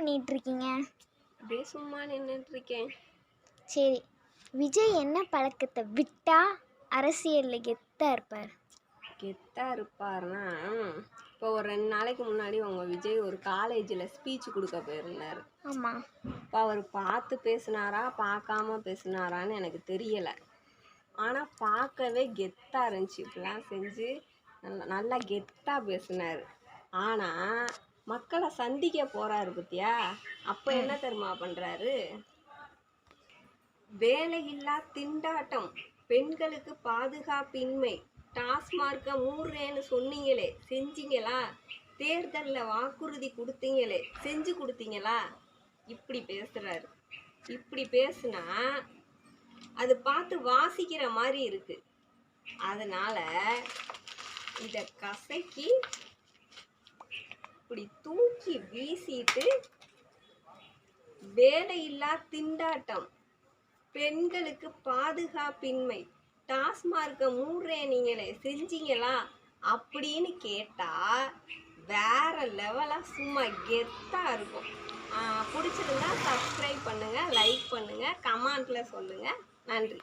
பண்ணிட்டு இருக்கீங்க? அப்படியே சும்மா நின்றுட்டு இருக்கேன். சரி, விஜய் என்ன பழக்கத்தை விட்டா அரசியலில் கெத்தா இருப்பார்? கெத்தா இருப்பாருன்னா, இப்போ ஒரு 2 நாளைக்கு முன்னாடி உங்கள் விஜய் ஒரு காலேஜில் ஸ்பீச் கொடுக்க போயிருந்தார். ஆமாம். இப்போ அவர் பார்த்து பேசினாரா பார்க்காம பேசினாரான்னு எனக்கு தெரியலை. ஆனால் பார்க்கவே கெத்தாக இருந்துச்சு. இப்படிலாம் செஞ்சு நல்லா கெத்தாக பேசினார். ஆனால் மக்களை சந்திக்க போகிறாரு பத்தியா, அப்போ என்ன தெரியுமா பண்ணுறாரு? வேலையில்லா திண்டாட்டம், பெண்களுக்கு பாதுகாப்பின்மை, டாஸ்மார்க்கை மூடுறேன்னு சொன்னீங்களே செஞ்சீங்களா? தேர்தலில் வாக்குறுதி கொடுத்தீங்களே செஞ்சு கொடுத்தீங்களா? இப்படி பேசுகிறாரு. இப்படி பேசுனா அது பார்த்து வாசிக்கிற மாதிரி இருக்கு. அதனால இதை கசக்கி இப்படி தூக்கி வீசிட்டு, வேலையில்லா திண்டாட்டம், பெண்களுக்கு பாதுகாப்பின்மை, டாஸ்மார்க்கை மூடுறேன் நீங்களே செஞ்சீங்களா அப்படின்னு கேட்டா வேற லெவலாக சும்மா கெத்தாக இருக்கும். பிடிச்சிருந்தா சப்ஸ்கிரைப் பண்ணுங்கள், லைக் பண்ணுங்கள், கமெண்ட்டில் சொல்லுங்கள். நன்றி.